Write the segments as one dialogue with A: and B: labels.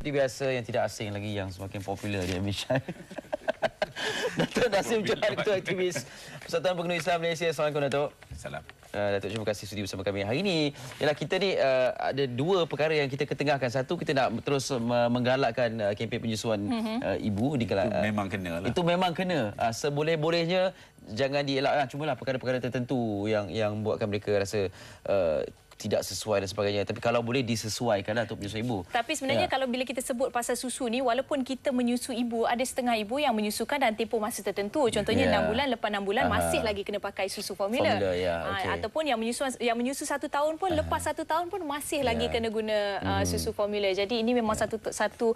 A: Seperti biasa yang tidak asing lagi yang semakin popular di Malaysia. Datuk Nasim Johan, Ketua Aktivis Persatuan Pengguna Islam Malaysia. Assalamualaikum Datuk.
B: Salam.
A: Datuk, terima kasih sudi bersama kami hari ini. Ialah kita ni ada dua perkara yang kita ketengahkan. Satu, kita nak terus menggalakkan kempen penyusuan ibu di
B: Itu memang kena lah.
A: Itu memang kena. Seboleh-bolehnya jangan dielakkan. Cumalah perkara-perkara tertentu yang buatkan mereka rasa tidak sesuai dan sebagainya. Tapi kalau boleh disesuaikanlah untuk menyusu ibu.
C: Tapi sebenarnya kalau bila kita sebut pasal susu ni, walaupun kita menyusu ibu, ada setengah ibu yang menyusukan dalam tempoh masa tertentu. Contohnya 6 bulan, lepas 6 bulan masih lagi kena pakai susu formula. Ataupun yang menyusu 1 tahun pun, lepas 1 tahun pun masih lagi kena guna susu formula. Jadi ini memang satu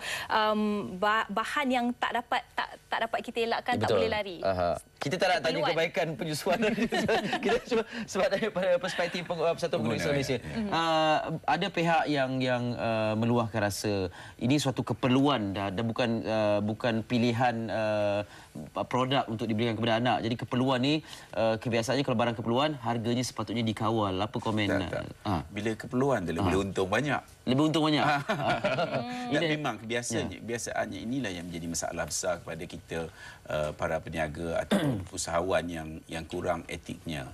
C: bahan yang tak dapat kita elakkan. Betul. Tak boleh lari.
A: Kita tak nak tanya kebaikan penyusuan. Kita cuma sebab daripada perspektif Persatuan Pengguna Islam Malaysia. Ada pihak yang meluahkan rasa ini suatu keperluan dan bukan pilihan produk untuk diberikan kepada anak. Jadi keperluan ni kebiasaannya kalau barang keperluan harganya sepatutnya dikawal. Apa komen?
B: Bila keperluan tu lebih untung banyak.
A: Lebih untung banyak.
B: Dan memang kebiasaannya inilah yang menjadi masalah besar kepada kita para peniaga atau usahawan yang kurang etiknya.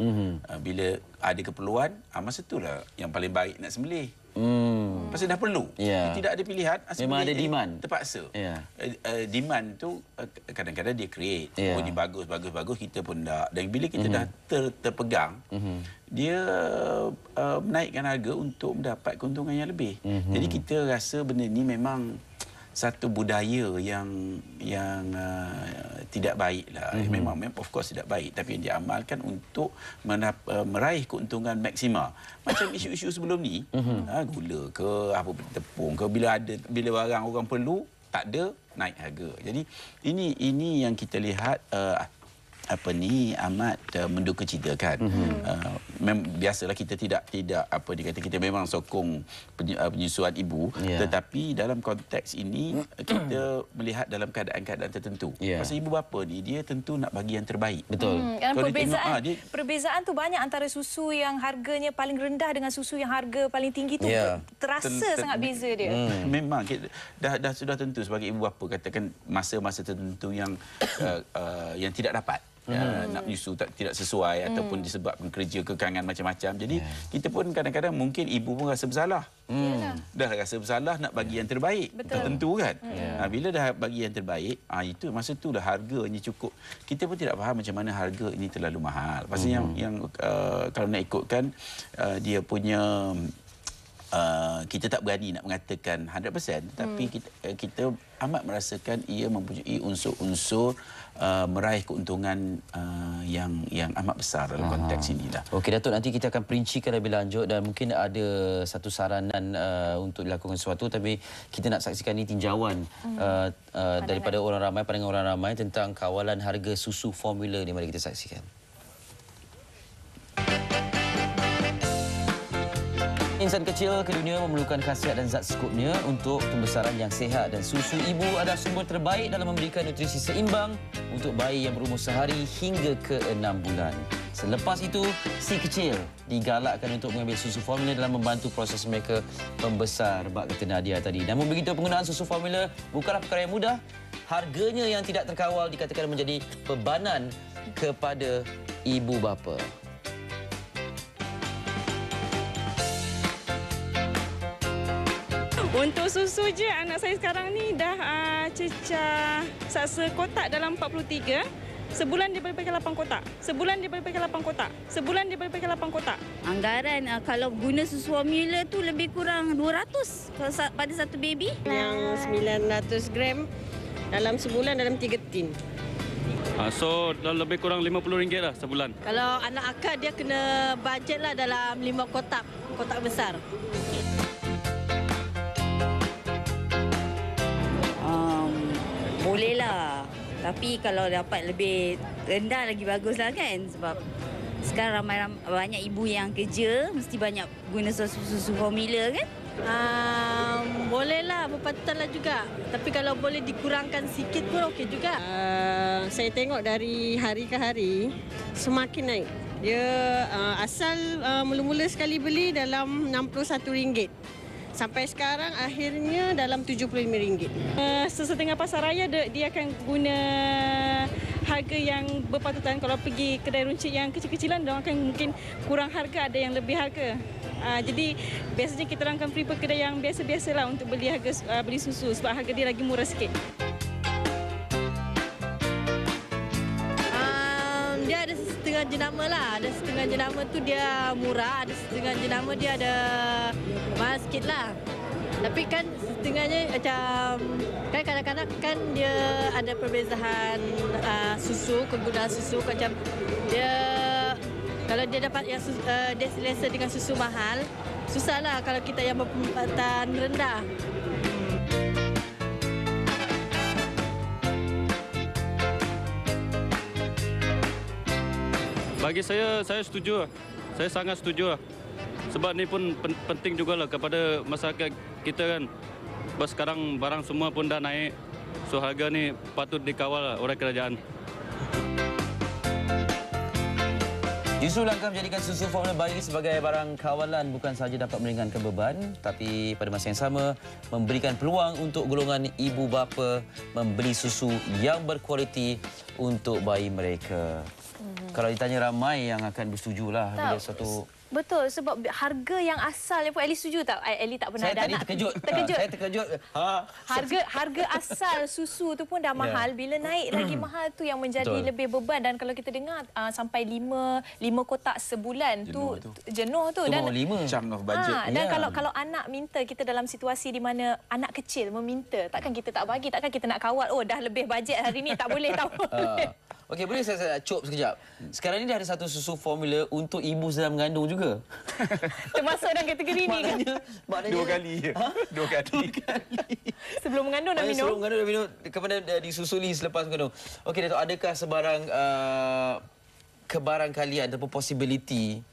B: Bila ada keperluan, masa itulah yang paling baik nak sembelih. Pasal dah perlu. Tidak ada pilihan.
A: Memang ada demand.
B: Terpaksa. Demand tu kadang-kadang dia create. Oh, ni bagus, kita pun tak. Dan bila kita dah terpegang, dia menaikkan harga untuk mendapat keuntungan yang lebih. Jadi kita rasa benda ni memang satu budaya yang tidak baiklah. Memang of course tidak baik, tapi yang diamalkan untuk meraih keuntungan maksima. Macam isu-isu sebelum ni, gula ke apa tepung ke, bila barang orang perlu tak ada, naik harga. Jadi ini yang kita lihat amat mendukacitakan. Biasalah kita tidak kita memang sokong penyusuan ibu, tetapi dalam konteks ini kita melihat dalam keadaan-keadaan tertentu. Pasal ibu bapa ni dia tentu nak bagi yang terbaik.
A: Betul.
C: Perbezaan tu banyak antara susu yang harganya paling rendah dengan susu yang harga paling tinggi tu. Terasa sangat beza dia.
B: Memang dah sudah tentu sebagai ibu bapa katakan masa-masa tertentu yang tidak dapat. Nak menyusu tidak sesuai ataupun disebabkan kerja kekangan macam-macam. Jadi kita pun kadang-kadang mungkin ibu pun rasa bersalah. Dah rasa bersalah nak bagi yang terbaik. Tertentu kan. Bila dah bagi yang terbaik, itu masa tu dah harganya cukup. Kita pun tidak faham macam mana harga ini terlalu mahal. Pasal yang kalau nak ikutkan dia punya kita tak berani nak mengatakan 100%, tapi kita amat merasakan ia mempunyai unsur-unsur meraih keuntungan yang amat besar dalam konteks inilah.
A: Okey Datuk, nanti kita akan perincikan lebih lanjut dan mungkin ada satu saranan untuk dilakukan sesuatu, tapi kita nak saksikan ini tinjauan daripada orang ramai, pandangan orang ramai tentang kawalan harga susu formula ni. Mari kita saksikan. Insan kecil ke dunia memerlukan khasiat dan zat sekupnya untuk pembesaran yang sihat, dan susu ibu adalah sumber terbaik dalam memberikan nutrisi seimbang untuk bayi yang berumur sehari hingga ke 6 bulan. Selepas itu, si kecil digalakkan untuk mengambil susu formula dalam membantu proses mereka membesar. Bak kata Nadia tadi. Namun begitu, penggunaan susu formula bukanlah perkara yang mudah. Harganya yang tidak terkawal dikatakan menjadi bebanan kepada ibu bapa.
D: Untuk susu je, anak saya sekarang ni dah cecah sekotak dalam 43. Sebulan dia boleh pakai 8 kotak. Sebulan dia boleh pakai 8 kotak. Sebulan dia boleh pakai 8 kotak.
E: Anggaran kalau guna susu formula tu lebih kurang 200 pada satu baby.
F: Yang 900 gram dalam sebulan dalam 3 tin.
G: So lebih kurang RM50 lah sebulan.
F: Kalau anak akak dia kena bajet lah dalam 5 kotak besar.
E: Boleh lah. Tapi kalau dapat lebih rendah lagi baguslah kan. Sebab sekarang banyak ibu yang kerja mesti banyak guna susu formula kan.
F: Bolehlah, berpatutlah juga. Tapi kalau boleh dikurangkan sikit pun okey juga. Saya tengok dari hari ke hari semakin naik. Dia asal mula-mula sekali beli dalam RM61. Sampai sekarang akhirnya dalam RM75.
D: Setengah pasar raya dia akan guna harga yang berpatutan. Kalau pergi kedai runcit yang kecil-kecilan, dia akan mungkin kurang harga, ada yang lebih harga. Jadi biasanya kita orang akan prefer kedai yang biasa-biasalah untuk beli susu sebab harga dia lagi murah sikit.
F: Dia ada setengah jenama lah. Ada setengah jenama tu dia murah, ada setengah jenama dia ada mahal sikit lah. Tapi kan setengahnya macam kan kadang-kadang kan dia ada perbezaan susu, kegunaan susu macam dia kalau dia dapat yang dia selesa dengan susu mahal, susahlah kalau kita yang berpendapatan rendah.
G: Bagi saya setuju. Saya sangat setuju. Sebab ni pun penting jugalah kepada masyarakat kita kan. Sebab sekarang barang semua pun dah naik. So harga ni patut dikawal oleh kerajaan.
A: Justru langkah menjadikan susu formula bayi sebagai barang kawalan bukan sahaja dapat meringankan beban, tapi pada masa yang sama memberikan peluang untuk golongan ibu bapa membeli susu yang berkualiti untuk bayi mereka. Kalau ditanya ramai yang akan bersetujulah bila satu.
C: Betul, sebab harga yang asalnya pun Ellie setuju tak? Ellie tak pernah ada anak.
A: Terkejut. Saya terkejut.
C: Harga asal susu tu pun dah mahal. Bila naik lagi mahal tu yang menjadi lebih beban. Dan kalau kita dengar sampai 5 kotak sebulan jenuh tu.
A: Dan
B: 5 chunk of budget.
C: Dan kalau anak minta, kita dalam situasi di mana anak kecil meminta, takkan kita tak bagi, takkan kita nak kawal. Oh, dah lebih bajet hari ni, tak boleh, tak boleh.
A: Okey, boleh saya cop sekejap. Sekarang ni dah ada satu susu formula untuk ibu sedang mengandung juga.
C: Termasuk dalam kategori ni kan?
B: Maknanya 2 kali. 2 kali.
C: Sebelum mengandung dah minum?
A: Sebelum mengandung dah minum, kepada disusuli selepas mengandung. Okey, Datuk, adakah sebarang kebarangkalian ataupun possibility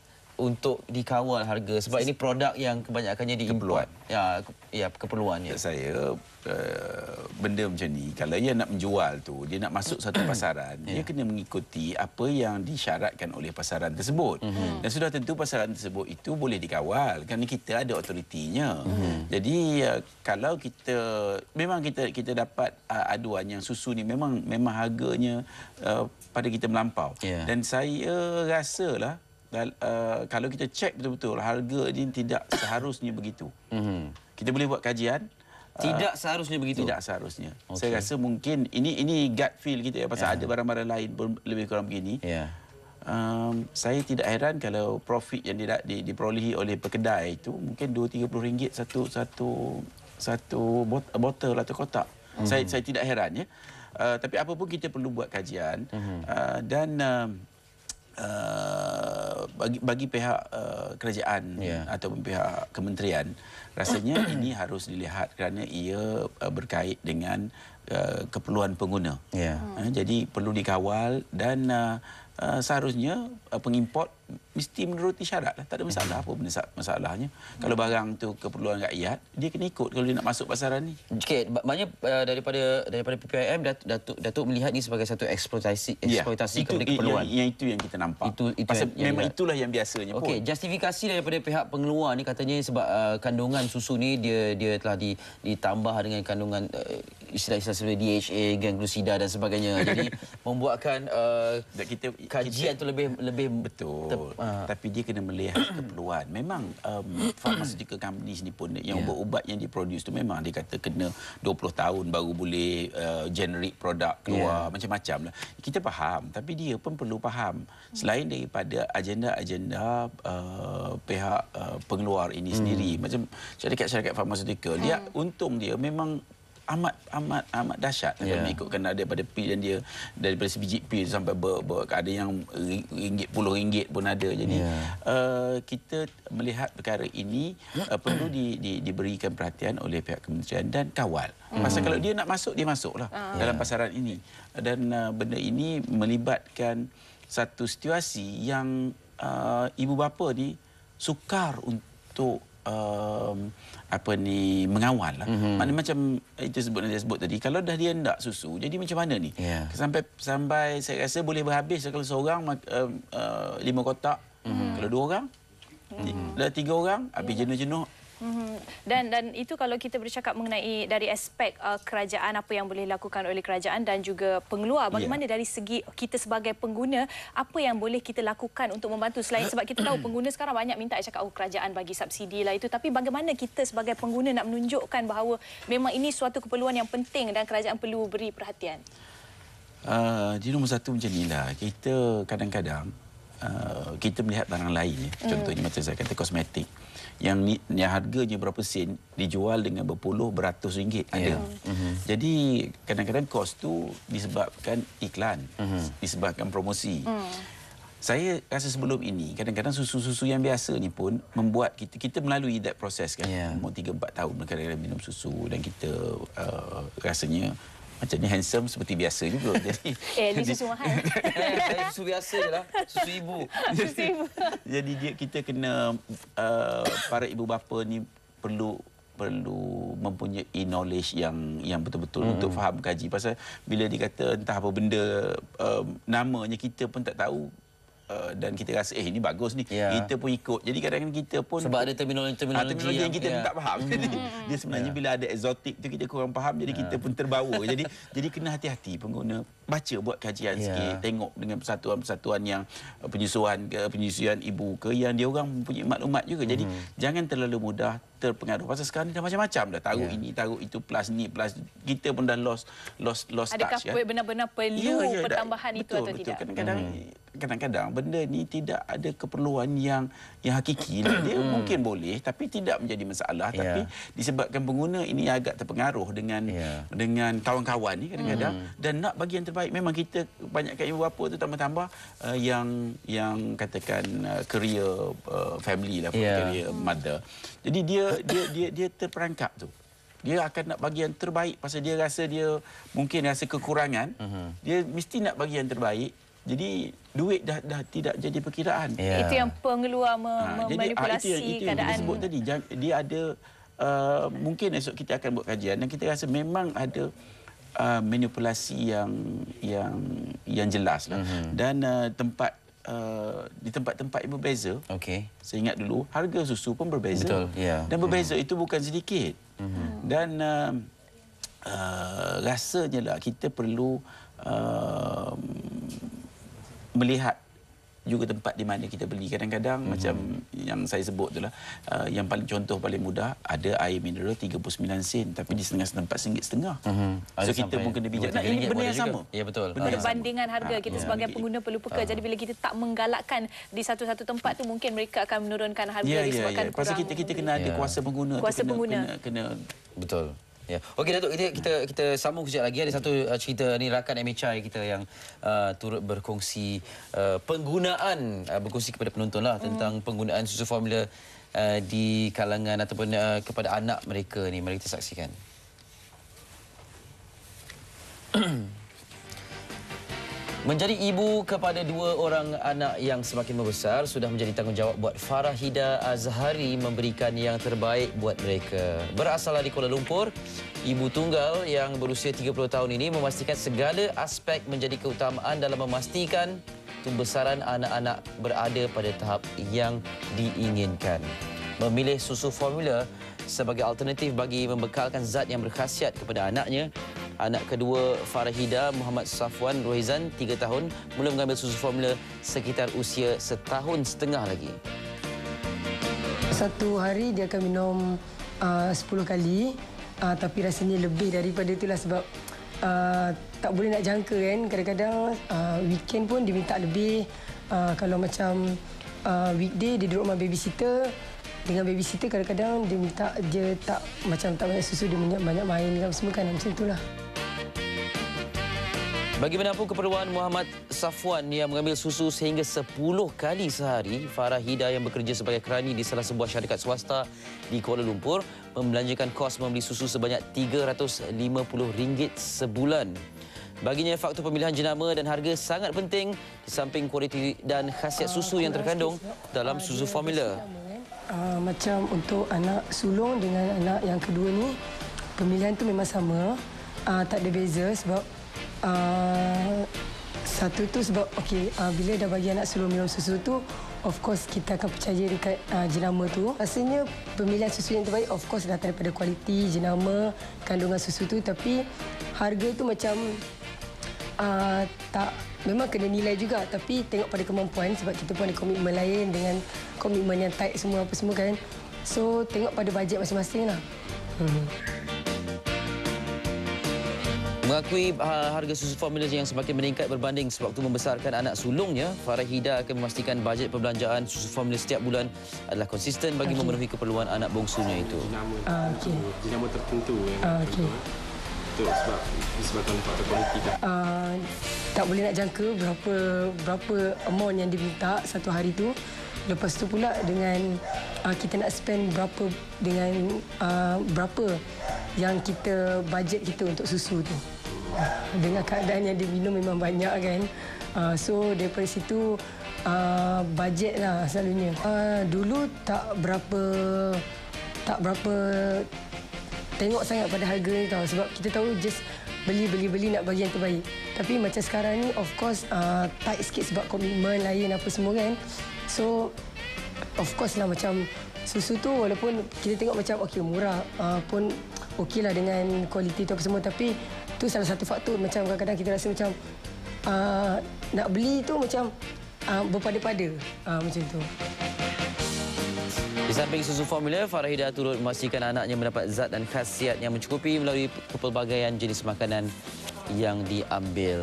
A: untuk dikawal harga? Sebab ini produk yang kebanyakannya diimport. Ya, keperluannya.
B: Saya benda macam ni, kalau dia nak menjual tu, dia nak masuk satu pasaran, dia kena mengikuti apa yang disyaratkan oleh pasaran tersebut. Dan sudah tentu pasaran tersebut itu boleh dikawal kerana kita ada otoritinya. Jadi kalau memang kita dapat aduan yang susu ni memang harganya pada kita melampau. Dan saya rasalah kalau kita cek betul-betul harga ini tidak seharusnya begitu. Kita boleh buat kajian.
A: Tidak seharusnya begitu.
B: Tidak seharusnya. Saya rasa mungkin ini gut feel kita ya, pasal ada barang-barang lain pun lebih kurang begini. Saya tidak heran kalau profit yang diperolehi oleh pekedai itu mungkin RM20-30 satu botol atau kotak. Saya tidak heran ya. Tapi apa pun kita perlu buat kajian dan bagi pihak kerajaan ataupun pihak kementerian, rasanya ini harus dilihat kerana ia berkait dengan keperluan pengguna. Jadi perlu dikawal dan seharusnya pengimport mesti menuruti syarat lah. Tak ada masalah apa benda masalahnya. Kalau barang tu keperluan rakyat, dia kena ikut kalau dia nak masuk pasaran ni.
A: Okey, maknanya daripada PPIM Datuk melihat ni sebagai satu eksploitasi kepada keperluan.
B: Itu yang kita nampak. Memang itulah yang biasanya pun.
A: Okey, justifikasi daripada pihak pengeluar ni katanya sebab kandungan susu ni dia telah ditambah dengan kandungan istilah-istilah seperti DHA, geng glusida dan sebagainya. Jadi membuatkan kajian tu lebih
B: betul. Tapi dia kena melihat keperluan. Memang pharmaceutical companies ni pun yang ubat yang diproduce tu memang dia kata kena 20 tahun baru boleh generate produk keluar macam-macam lah. Kita faham, tapi dia pun perlu faham selain daripada agenda-agenda pihak pengeluar ini sendiri, macam syarikat-syarikat farmaceutical, dia untung dia memang amat dahsyat kalau mengikutkan daripada pil dan dia daripada sebiji pil sampai ada yang puluh ringgit pun ada. Jadi kita melihat perkara ini perlu diberikan perhatian oleh pihak kementerian dan kawal. Pasal kalau dia nak masuk, dia masuklah dalam pasaran ini. Dan benda ini melibatkan satu situasi yang ibu bapa ni sukar untuk mengawal lah. Maknanya macam itu sebut tadi, kalau dah dia hendak susu, jadi macam mana ni? Sampai saya rasa boleh berhabis kalau seorang 5 kotak. Kalau 2 orang, dah 3 orang, habis jenuh-jenuh
C: Dan itu kalau kita bercakap mengenai dari aspek kerajaan, apa yang boleh dilakukan oleh kerajaan dan juga pengeluar, bagaimana dari segi kita sebagai pengguna, apa yang boleh kita lakukan untuk membantu, selain sebab kita tahu pengguna sekarang banyak minta cakap kerajaan bagi subsidi lah itu, tapi bagaimana kita sebagai pengguna nak menunjukkan bahawa memang ini suatu keperluan yang penting dan kerajaan perlu beri perhatian?
B: Di nombor satu macam inilah, kita kadang-kadang kita melihat barang lain, contohnya macam saya kata kosmetik, yang harganya berapa sen dijual dengan berpuluh beratus ringgit ada. Jadi kadang-kadang kos tu disebabkan iklan, disebabkan promosi. Saya rasa sebelum ini kadang-kadang susu-susu yang biasa ni pun membuat kita melalui that proses kan. Umur 3-4 tahun kadang-kadang minum susu dan kita rasanya macam ni handsome seperti biasa juga. Jadi
C: ini susu mahal.
A: Saya susu biasa je lah. Susu ibu.
B: Jadi kita kena para ibu bapa ni perlu mempunyai knowledge yang betul-betul untuk faham kaji. Pasal bila dikata entah apa benda namanya kita pun tak tahu. Dan kita rasa ini bagus ni, kita pun ikut. Jadi kadang-kadang kita pun
A: sebab ada terminologi
B: yang kita tak faham. Dia sebenarnya bila ada eksotik tu kita kurang faham, jadi kita pun terbawa. Jadi kena hati-hati pengguna, baca, buat kajian sikit, tengok dengan persatuan-persatuan yang penyusuan ibu ke yang dia orang mempunyai maklumat juga. Jadi jangan terlalu mudah terpengaruh. Pasal sekarang ni dah macam-macam dah, taruh ini, taruh itu, plus ni, plus kita pun dah lost touch.
C: Adakah benar-benar perlu pertambahan itu atau tidak?
B: Kadang-kadang benda ni tidak ada keperluan yang hakiki. Dia mungkin boleh tapi tidak menjadi masalah. Tapi disebabkan pengguna ini agak terpengaruh dengan kawan-kawan ni kadang-kadang dan nak bagi yang terbaik. Memang kita banyakkan ibu bapa tu tambah-tambah yang katakan career family lah, career mother. Jadi dia terperangkap tu. Dia akan nak bagi yang terbaik pasal dia rasa dia mungkin rasa kekurangan. Dia mesti nak bagi yang terbaik. Jadi duit dah tidak jadi perkiraan.
C: Itu yang pengeluar memanipulasi
B: itu
C: keadaan.
B: Yang kita sebut tadi. Dia ada mungkin esok kita akan buat kajian dan kita rasa memang ada manipulasi yang jelas lah. Dan di tempat-tempat yang berbeza. Saya ingat dulu harga susu pun berbeza.
A: Betul,
B: dan berbeza itu bukan sedikit. Dan rasanya lah kita perlu melihat juga tempat di mana kita beli. Kadang-kadang macam yang saya sebut itulah, yang paling contoh paling mudah, ada air mineral 39 sen tapi di setengah tempat RM1.50. So kita pun kena bijak. Nah, ini benda yang sama.
A: Ya betul.
C: Perbandingan harga kita sebagai pengguna perlu peka. Jadi bila kita tak menggalakkan di satu-satu tempat tu, mungkin mereka akan menurunkan harga disebabkan kurang.
B: Pasal kita kena ada kuasa pengguna. Kena
A: betul. Ya. Okey Datuk, kita sambung kejap lagi. Ada satu cerita ni, rakan MHI kita yang turut berkongsi berkongsi kepada penonton lah tentang penggunaan susu formula di kalangan ataupun kepada anak mereka ni. Mari kita saksikan. Menjadi ibu kepada 2 orang anak yang semakin membesar sudah menjadi tanggungjawab buat Farahida Azhari memberikan yang terbaik buat mereka. Berasal dari Kuala Lumpur, ibu tunggal yang berusia 30 tahun ini memastikan segala aspek menjadi keutamaan dalam memastikan pembesaran anak-anak berada pada tahap yang diinginkan. Memilih susu formula sebagai alternatif bagi membekalkan zat yang berkhasiat kepada anaknya. Anak kedua Farahida, Muhammad Safwan Rohizan, 3 tahun, mula mengambil susu formula sekitar usia 1.5 tahun lagi.
H: Satu hari dia akan minum 10 kali, tapi rasanya lebih daripada itulah sebab tak boleh nak jangka kan. Kadang-kadang weekend pun dia minta lebih. Kalau macam weekday dia duduk rumah babysitter. Dengan babysitter kadang-kadang dia minta, dia tak banyak susu, dia banyak main semua kan, macam itulah.
A: Bagaimanapun keperluan Muhammad Safwan yang mengambil susu sehingga 10 kali sehari, Farahida yang bekerja sebagai kerani di salah sebuah syarikat swasta di Kuala Lumpur membelanjakan kos membeli susu sebanyak RM350 sebulan. Baginya faktor pemilihan jenama dan harga sangat penting di samping kualiti dan khasiat susu yang terkandung dalam susu formula.
H: Macam untuk anak sulung dengan anak yang kedua ni, pemilihan tu memang sama, tak ada beza sebab satu tu sebab bila dah bagi anak sulung minum susu tu, of course kita akan percaya dekat jenama tu. Rasanya pemilihan susu yang terbaik of course datang daripada kualiti jenama, kandungan susu tu, tapi harga tu macam tak, memang kena nilai juga, tapi tengok pada kemampuan sebab kita pun ada komitmen lain dengan komitmen yang tight semua apa semua kan. So tengok pada bajet masing-masing lah.
A: Mengakui harga susu formula yang semakin meningkat berbanding sewaktu membesarkan anak sulungnya, Farahida akan memastikan bajet perbelanjaan susu formula setiap bulan adalah konsisten bagi memenuhi keperluan anak bongsunya itu.
I: Jenama tertentu yang itu disebabkan oleh faktor politik.
H: Tak boleh nak jangka berapa amount yang diminta satu hari tu. Lepas tu pula dengan kita nak spend berapa dengan berapa yang kita bajet kita untuk susu tu. Dengan keadaan yang diminum memang banyak kan. So daripada situ bajet lah selalunya. Dulu tak berapa tengok sangat pada harga ni tau, sebab kita tahu just beli nak bagi yang terbaik. Tapi macam sekarang ni of course tight sikit sebab komitmen lain apa semua kan. So of course lah macam susu tu walaupun kita tengok macam okey murah pun okey lah dengan kualiti tu apa semua, tapi tu salah satu faktor macam kadang-kadang kita rasa macam nak beli tu macam berpada-pada macam tu.
A: Di samping susu formula, Farahida turut memastikan anaknya mendapat zat dan khasiat yang mencukupi melalui pelbagaian jenis makanan yang diambil.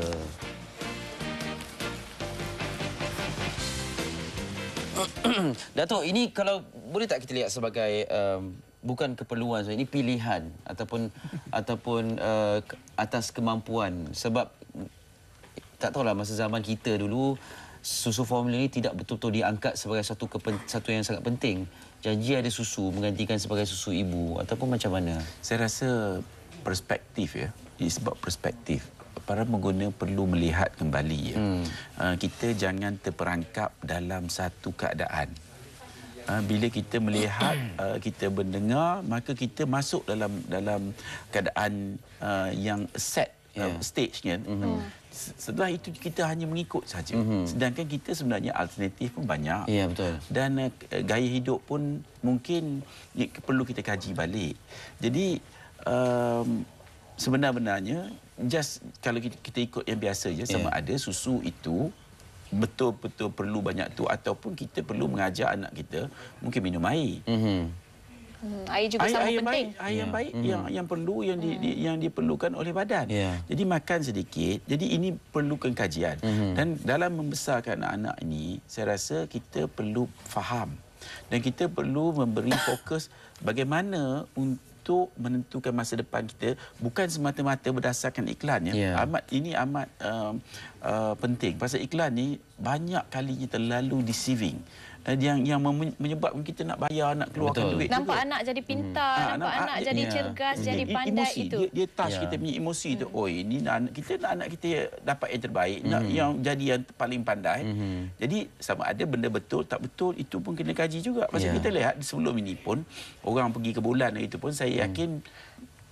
A: Datuk, ini kalau boleh tak kita lihat sebagai bukan keperluan, ini pilihan ataupun atas kemampuan, sebab tak tahulah masa zaman kita dulu susu formula ini tidak betul-betul diangkat sebagai satu yang sangat penting. Janji ada susu menggantikan sebagai susu ibu ataupun macam mana?
B: Saya rasa perspektif ya. Ini sebab perspektif. Para pengguna perlu melihat kembali ya. Kita jangan terperangkap dalam satu keadaan. Bila kita melihat, kita mendengar, maka kita masuk dalam keadaan yang set stage-nya. Setelah itu kita hanya mengikut saja. Sedangkan kita sebenarnya alternatif pun banyak.
A: Ya, betul.
B: Dan gaya hidup pun mungkin perlu kita kaji balik. Jadi sebenarnya just kalau kita ikut yang biasa je, sama ada susu itu betul-betul perlu banyak tu ataupun kita perlu mengajar anak kita mungkin minum air.
C: Air juga sama penting.
B: Air yang baik yang perlu yang diperlukan oleh badan. Jadi makan sedikit. Jadi ini perlukan kajian. Dan dalam membesarkan anak-anak ini, saya rasa kita perlu faham dan kita perlu memberi fokus bagaimana untuk menentukan masa depan kita, bukan semata-mata berdasarkan iklan ya. Ini amat penting. Pasal iklan ni banyak kalinya terlalu deceiving. Yang menyebabkan kita nak bayar, nak keluarkan duit
C: nampak
B: juga.
C: Anak jadi pintar, nampak anak jadi cergas, jadi pandai
B: emosi.
C: itu.
B: Dia touch kita punya emosi tu. Oh, ini anak kita dapat yang terbaik, nak yang jadi yang paling pandai. Jadi sama ada benda betul tak betul itu pun kena kaji juga. Pasal kita lihat sebelum ini pun orang pergi ke bulan itu pun saya yakin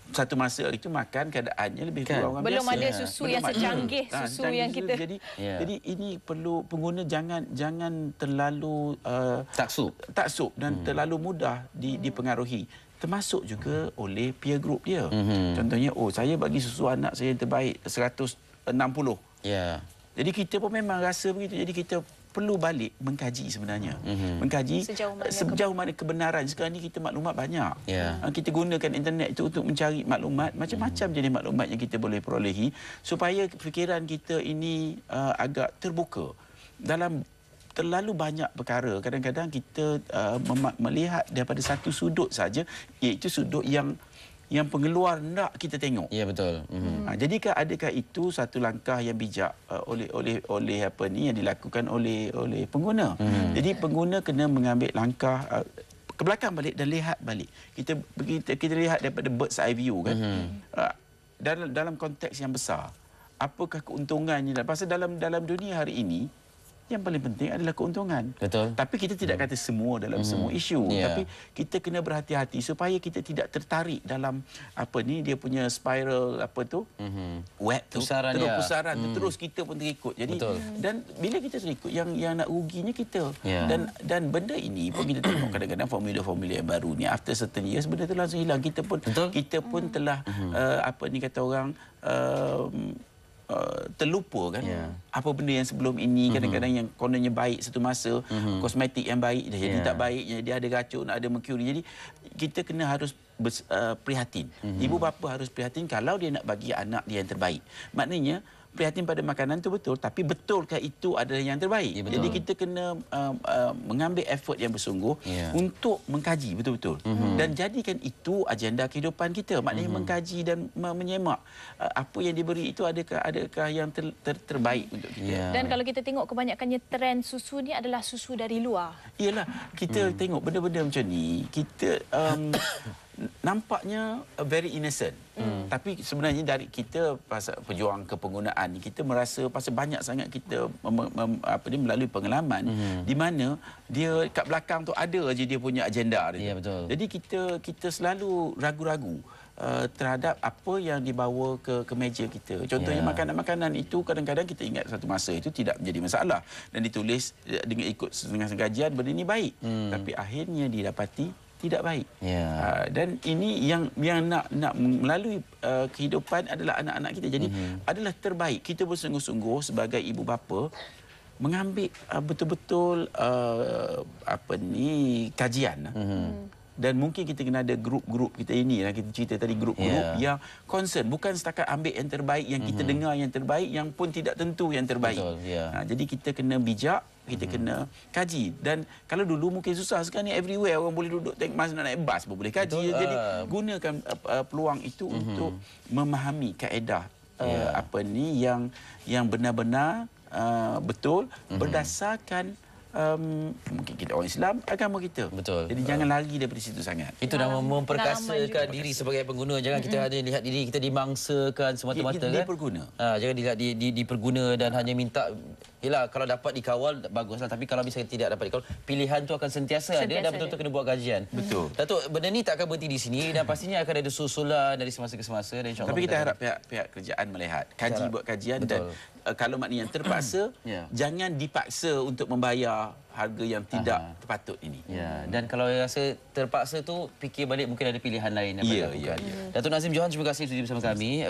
B: satu masa itu makan keadaannya lebih kurang orang
C: belum
B: biasa.
C: Ada susu yang secanggih susu yang kita.
B: Jadi ini perlu pengguna jangan terlalu taksub dan terlalu mudah dipengaruhi. Termasuk juga oleh peer group dia. Contohnya, saya bagi susu anak saya yang terbaik 160. Jadi kita pun memang rasa begitu. Jadi kita perlu balik mengkaji sebenarnya. Mengkaji sejauh mana kebenaran. Sekarang ni kita maklumat banyak. Kita gunakan internet itu untuk mencari maklumat. Macam-macam jenis maklumat yang kita boleh perolehi supaya fikiran kita ini agak terbuka. Dalam terlalu banyak perkara, kadang-kadang kita melihat daripada satu sudut saja, iaitu sudut yang pengeluar nak kita tengok.
A: Ya, betul.
B: Jadikah adakah itu satu langkah yang bijak oleh apa ni yang dilakukan oleh pengguna? Jadi pengguna kena mengambil langkah ke belakang balik dan lihat balik. Kita lihat daripada bird's eye view kan. Dalam konteks yang besar. Apakah keuntungannya? Pasal dalam dunia hari ini yang paling penting adalah keuntungan.
A: Betul.
B: Tapi kita tidak kata semua dalam semua isu. Tapi kita kena berhati-hati supaya kita tidak tertarik dalam dia punya spiral web tu. Pusaran tu terus kita pun terikut. Jadi dan bila kita terikut yang nak ruginya kita. Dan benda ini pun kita tengok kadang-kadang formula-formula yang baru ni after certain years benda tu langsung hilang. Kita pun telah kata orang terlupa kan apa benda yang sebelum ini kadang-kadang yang kononnya baik satu masa kosmetik yang baik dah jadi tak baik, dia ada racun, ada merkuri. Jadi kita kena harus prihatin. Ibu bapa harus prihatin kalau dia nak bagi anak dia yang terbaik. Maknanya prihatin pada makanan tu betul, tapi betulkah itu adalah yang terbaik? Jadi kita kena mengambil effort yang bersungguh untuk mengkaji betul-betul dan jadikan itu agenda kehidupan kita. Maknanya mengkaji dan menyemak apa yang diberi itu adakah yang terbaik untuk kita.
C: Dan kalau kita tengok kebanyakannya trend susu ni adalah susu dari luar.
B: Iyalah, kita tengok benda-benda macam ni, kita nampaknya very innocent. Tapi sebenarnya dari kita pasal pejuang kepenggunaan ni kita merasa pasal banyak sangat kita melalui pengalaman di mana dia kat belakang tu ada aja dia punya agenda dia.
A: Ya, betul.
B: Jadi kita selalu ragu-ragu terhadap apa yang dibawa ke meja kita. Contohnya makanan-makanan itu kadang-kadang kita ingat satu masa itu tidak menjadi masalah dan ditulis dengan ikut setengah sengajian benda ini baik. Tapi akhirnya didapati tidak baik. Dan ini yang nak melalui kehidupan adalah anak-anak kita. Jadi adalah terbaik kita bersungguh-sungguh sebagai ibu bapa mengambil betul-betul kajian. Dan mungkin kita kena ada grup-grup kita ini kita cerita tadi grup-grup yang concern bukan setakat ambil yang terbaik yang kita dengar yang terbaik yang pun tidak tentu yang terbaik. Jadi kita kena bijak, kita kena kaji. Dan kalau dulu mungkin susah, sekarang ni everywhere orang boleh duduk tengok masa nak naik bas pun boleh kaji. Jadi gunakan peluang itu untuk memahami kaedah yang benar-benar betul berdasarkan mungkin kita orang Islam, agama kita.
A: Betul.
B: Jadi jangan lari daripada situ sangat.
A: Itu dah memperkasakan diri sebagai pengguna. Jangan kita hanya lihat diri kita dimangsakan semata-mata kan.
B: Diperguna.
A: Jangan dilihat diperguna dan hanya minta yalah kalau dapat dikawal baguslah, tapi kalau misalnya tidak dapat dikawal, pilihan tu akan sentiasa ada dan betul-betul kena buat kajian.
B: Betul.
A: Datuk, benda ni tak akan berhenti di sini dan pastinya akan ada susulan dari semasa ke semasa dan insya-Allah.
B: Tapi kita harap pihak kerajaan melihat, buat kajian. Betul. Dan kalau maknanya yang terpaksa, jangan dipaksa untuk membayar harga yang tidak terpatut ini.
A: Dan kalau rasa terpaksa tu, fikir balik mungkin ada pilihan lain yang boleh lakukan. Datuk Nazim Johan, terima kasih sudah bersama kami.